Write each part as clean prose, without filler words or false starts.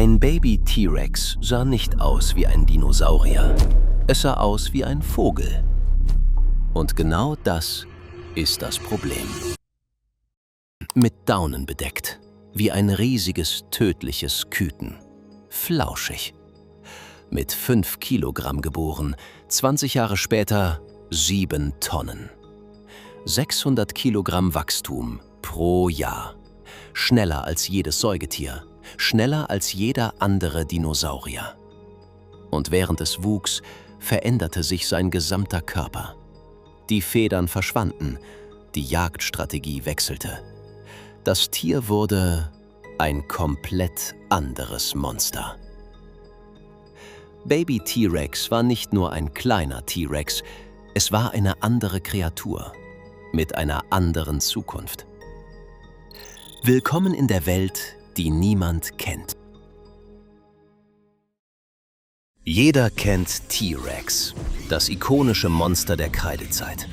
Ein Baby-T-Rex sah nicht aus wie ein Dinosaurier. Es sah aus wie ein Vogel. Und genau das ist das Problem. Mit Daunen bedeckt, wie ein riesiges, tödliches Küken. Flauschig. Mit 5 Kilogramm geboren, 20 Jahre später 7 Tonnen. 600 Kilogramm Wachstum pro Jahr. Schneller als jedes Säugetier, schneller als jeder andere Dinosaurier. Und während es wuchs, veränderte sich sein gesamter Körper. Die Federn verschwanden, die Jagdstrategie wechselte. Das Tier wurde ein komplett anderes Monster. Baby T-Rex war nicht nur ein kleiner T-Rex, es war eine andere Kreatur mit einer anderen Zukunft. Willkommen in der Welt, die niemand kennt. Jeder kennt T-Rex, das ikonische Monster der Kreidezeit.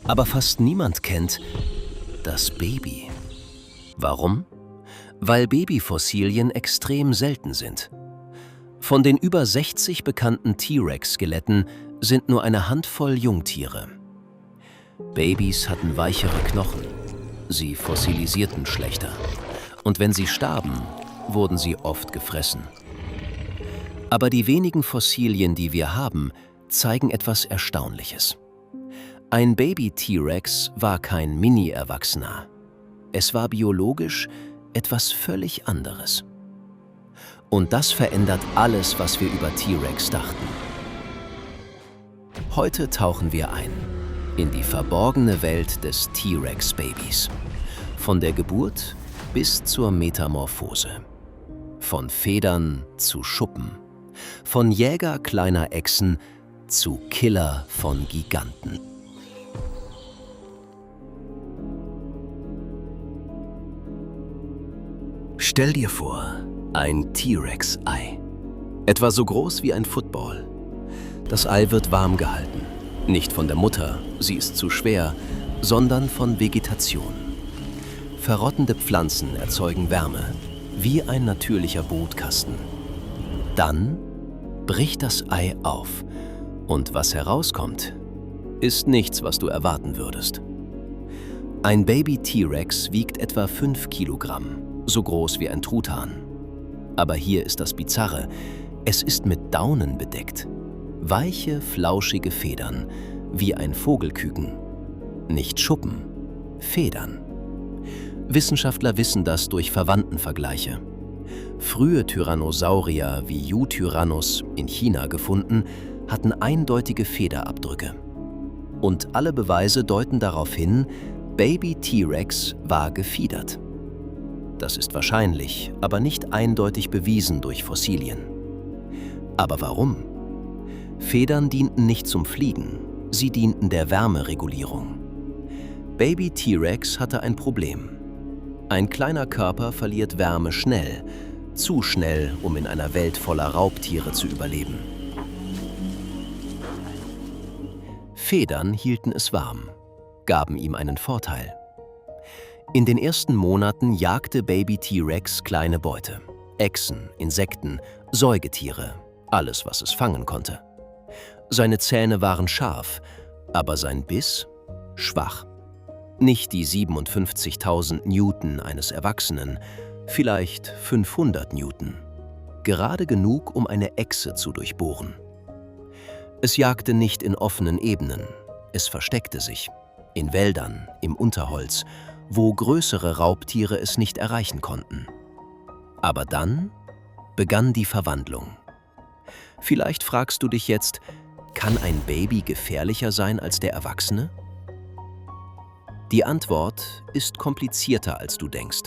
Aber fast niemand kennt das Baby. Warum? Weil Babyfossilien extrem selten sind. Von den über 60 bekannten T-Rex-Skeletten sind nur eine Handvoll Jungtiere. Babys hatten weichere Knochen. Sie fossilisierten schlechter. Und wenn sie starben, wurden sie oft gefressen. Aber die wenigen Fossilien, die wir haben, zeigen etwas Erstaunliches. Ein Baby-T-Rex war kein Mini-Erwachsener. Es war biologisch etwas völlig anderes. Und das verändert alles, was wir über T-Rex dachten. Heute tauchen wir ein in die verborgene Welt des T-Rex-Babys. Von der Geburt bis zur Metamorphose. Von Federn zu Schuppen. Von Jäger kleiner Echsen zu Killer von Giganten. Stell dir vor, ein T-Rex-Ei. Etwa so groß wie ein Football. Das Ei wird warm gehalten. Nicht von der Mutter, sie ist zu schwer, sondern von Vegetation. Verrottende Pflanzen erzeugen Wärme, wie ein natürlicher Brutkasten. Dann bricht das Ei auf und was herauskommt, ist nichts, was du erwarten würdest. Ein Baby-T-Rex wiegt etwa 5 Kilogramm, so groß wie ein Truthahn. Aber hier ist das Bizarre, es ist mit Daunen bedeckt. Weiche, flauschige Federn, wie ein Vogelküken. Nicht Schuppen, Federn. Wissenschaftler wissen das durch Verwandtenvergleiche. Frühe Tyrannosaurier wie Yutyrannus in China gefunden, hatten eindeutige Federabdrücke. Und alle Beweise deuten darauf hin, Baby T-Rex war gefiedert. Das ist wahrscheinlich, aber nicht eindeutig bewiesen durch Fossilien. Aber warum? Federn dienten nicht zum Fliegen, sie dienten der Wärmeregulierung. Baby T-Rex hatte ein Problem. Ein kleiner Körper verliert Wärme schnell, zu schnell, um in einer Welt voller Raubtiere zu überleben. Federn hielten es warm, gaben ihm einen Vorteil. In den ersten Monaten jagte Baby T-Rex kleine Beute. Echsen, Insekten, Säugetiere, alles, was es fangen konnte. Seine Zähne waren scharf, aber sein Biss schwach. Nicht die 57.000 Newton eines Erwachsenen, vielleicht 500 Newton. Gerade genug, um eine Echse zu durchbohren. Es jagte nicht in offenen Ebenen, es versteckte sich. In Wäldern, im Unterholz, wo größere Raubtiere es nicht erreichen konnten. Aber dann begann die Verwandlung. Vielleicht fragst du dich jetzt, kann ein Baby gefährlicher sein als der Erwachsene? Die Antwort ist komplizierter, als du denkst.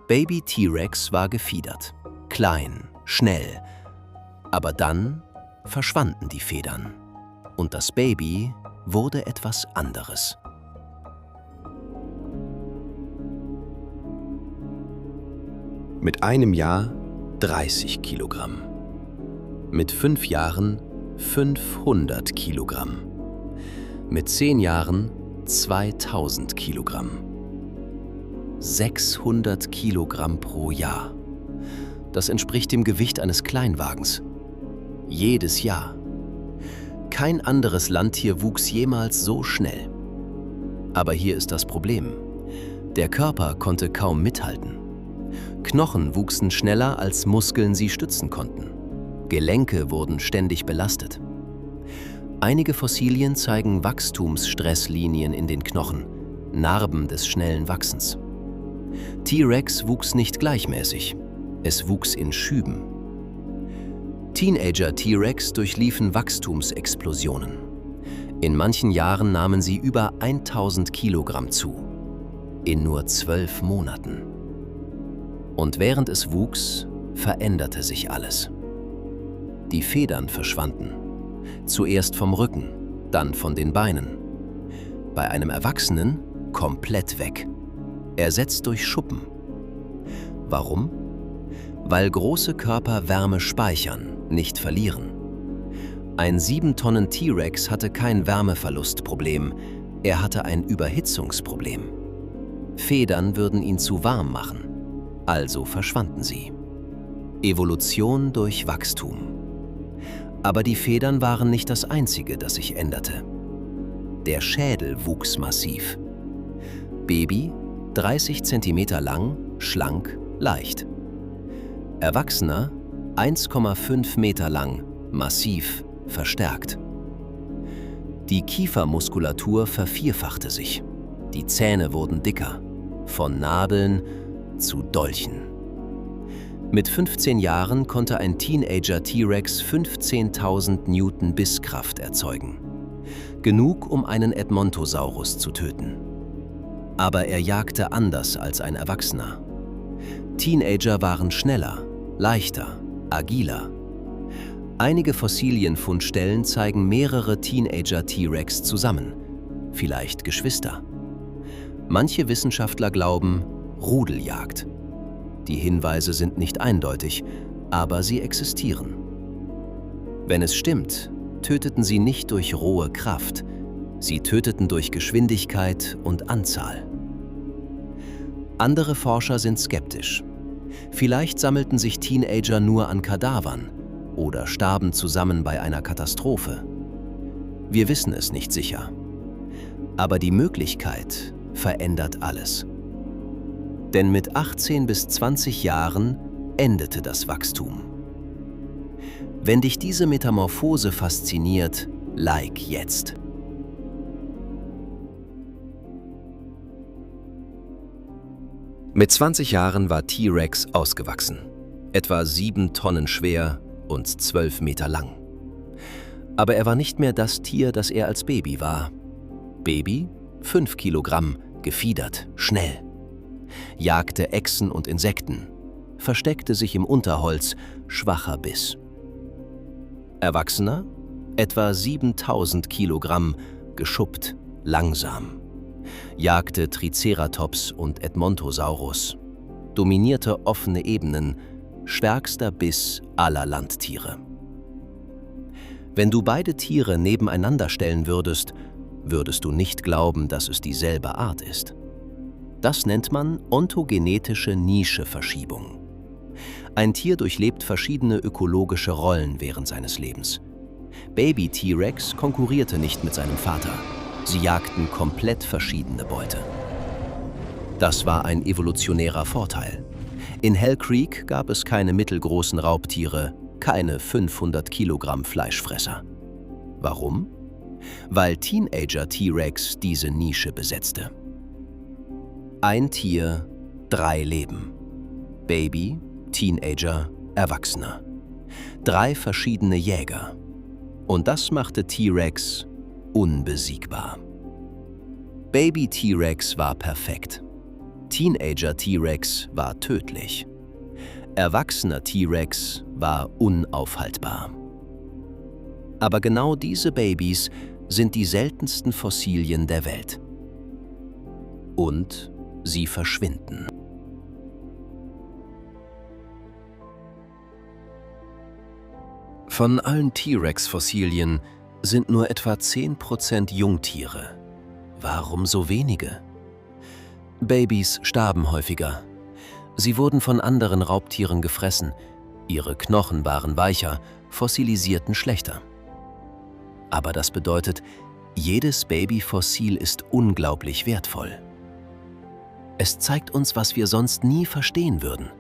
Baby T-Rex war gefiedert, klein, schnell. Aber dann verschwanden die Federn und das Baby wurde etwas anderes. Mit einem Jahr 30 Kilogramm. Mit 5 Jahren 500 Kilogramm. Mit 10 Jahren 2000 Kilogramm. 600 Kilogramm pro Jahr. Das entspricht dem Gewicht eines Kleinwagens. Jedes Jahr. Kein anderes Landtier wuchs jemals so schnell. Aber hier ist das Problem. Der Körper konnte kaum mithalten. Knochen wuchsen schneller, als Muskeln sie stützen konnten. Gelenke wurden ständig belastet. Einige Fossilien zeigen Wachstumsstresslinien in den Knochen, Narben des schnellen Wachsens. T-Rex wuchs nicht gleichmäßig. Es wuchs in Schüben. Teenager-T-Rex durchliefen Wachstumsexplosionen. In manchen Jahren nahmen sie über 1000 Kilogramm zu. In nur 12 Monaten. Und während es wuchs, veränderte sich alles. Die Federn verschwanden. Zuerst vom Rücken, dann von den Beinen. Bei einem Erwachsenen komplett weg. Ersetzt durch Schuppen. Warum? Weil große Körper Wärme speichern, nicht verlieren. Ein 7 Tonnen T-Rex hatte kein Wärmeverlustproblem, er hatte ein Überhitzungsproblem. Federn würden ihn zu warm machen, also verschwanden sie. Evolution durch Wachstum. Aber die Federn waren nicht das Einzige, das sich änderte. Der Schädel wuchs massiv. Baby, 30 cm lang, schlank, leicht. Erwachsener, 1,5 Meter lang, massiv, verstärkt. Die Kiefermuskulatur vervierfachte sich. Die Zähne wurden dicker, von Nadeln zu Dolchen. Mit 15 Jahren konnte ein Teenager-T-Rex 15.000 Newton Bisskraft erzeugen. Genug, um einen Edmontosaurus zu töten. Aber er jagte anders als ein Erwachsener. Teenager waren schneller, leichter, agiler. Einige Fossilienfundstellen zeigen mehrere Teenager-T-Rex zusammen, vielleicht Geschwister. Manche Wissenschaftler glauben, Rudeljagd. Die Hinweise sind nicht eindeutig, aber sie existieren. Wenn es stimmt, töteten sie nicht durch rohe Kraft, sie töteten durch Geschwindigkeit und Anzahl. Andere Forscher sind skeptisch. Vielleicht sammelten sich Teenager nur an Kadavern oder starben zusammen bei einer Katastrophe. Wir wissen es nicht sicher. Aber die Möglichkeit verändert alles. Denn mit 18 bis 20 Jahren endete das Wachstum. Wenn dich diese Metamorphose fasziniert, like jetzt. Mit 20 Jahren war T-Rex ausgewachsen, etwa 7 Tonnen schwer und 12 Meter lang. Aber er war nicht mehr das Tier, das er als Baby war. Baby, 5 Kilogramm, gefiedert, schnell. Jagte Echsen und Insekten, versteckte sich im Unterholz, schwacher Biss. Erwachsener, etwa 7000 Kilogramm, geschuppt, langsam. Jagte Triceratops und Edmontosaurus, dominierte offene Ebenen, stärkster Biss aller Landtiere. Wenn du beide Tiere nebeneinander stellen würdest, würdest du nicht glauben, dass es dieselbe Art ist. Das nennt man ontogenetische Nischeverschiebung. Ein Tier durchlebt verschiedene ökologische Rollen während seines Lebens. Baby T-Rex konkurrierte nicht mit seinem Vater. Sie jagten komplett verschiedene Beute. Das war ein evolutionärer Vorteil. In Hell Creek gab es keine mittelgroßen Raubtiere, keine 500 Kilogramm Fleischfresser. Warum? Weil Teenager T-Rex diese Nische besetzte. Ein Tier, 3 Leben. Baby, Teenager, Erwachsener. 3 verschiedene Jäger. Und das machte T-Rex unbesiegbar. Baby T-Rex war perfekt. Teenager T-Rex war tödlich. Erwachsener T-Rex war unaufhaltbar. Aber genau diese Babys sind die seltensten Fossilien der Welt. Und sie verschwinden. Von allen T-Rex-Fossilien sind nur etwa 10% Jungtiere. Warum so wenige? Babys starben häufiger. Sie wurden von anderen Raubtieren gefressen, ihre Knochen waren weicher, fossilisierten schlechter. Aber das bedeutet, jedes Babyfossil ist unglaublich wertvoll. Es zeigt uns, was wir sonst nie verstehen würden.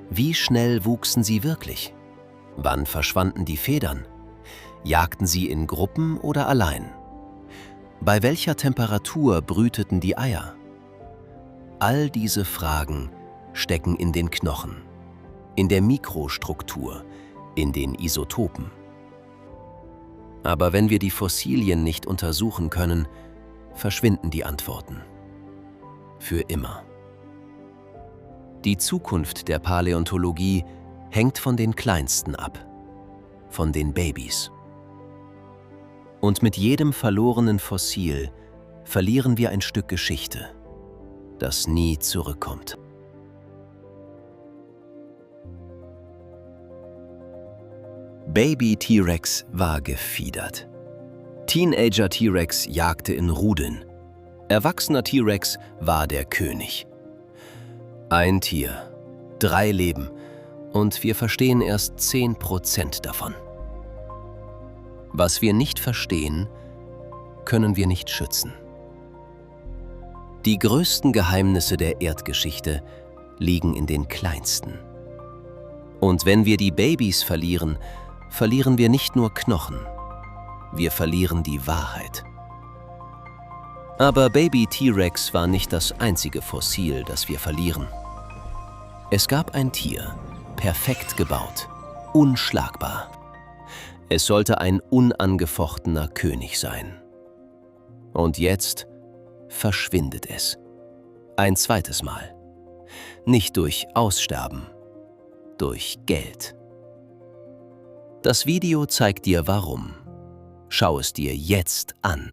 Wie schnell wuchsen sie wirklich? Wann verschwanden die Federn? Jagten sie in Gruppen oder allein? Bei welcher Temperatur brüteten die Eier? All diese Fragen stecken in den Knochen, in der Mikrostruktur, in den Isotopen. Aber wenn wir die Fossilien nicht untersuchen können, verschwinden die Antworten. Für immer. Die Zukunft der Paläontologie hängt von den Kleinsten ab, von den Babys. Und mit jedem verlorenen Fossil verlieren wir ein Stück Geschichte, das nie zurückkommt. Baby T-Rex war gefiedert. Teenager T-Rex jagte in Rudeln. Erwachsener T-Rex war der König. Ein Tier, 3 Leben und wir verstehen erst 10% davon. Was wir nicht verstehen, können wir nicht schützen. Die größten Geheimnisse der Erdgeschichte liegen in den Kleinsten. Und wenn wir die Babys verlieren, verlieren wir nicht nur Knochen, wir verlieren die Wahrheit. Aber Baby T-Rex war nicht das einzige Fossil, das wir verlieren. Es gab ein Tier, perfekt gebaut, unschlagbar. Es sollte ein unangefochtener König sein. Und jetzt verschwindet es. Ein zweites Mal. Nicht durch Aussterben, durch Geld. Das Video zeigt dir warum. Schau es dir jetzt an.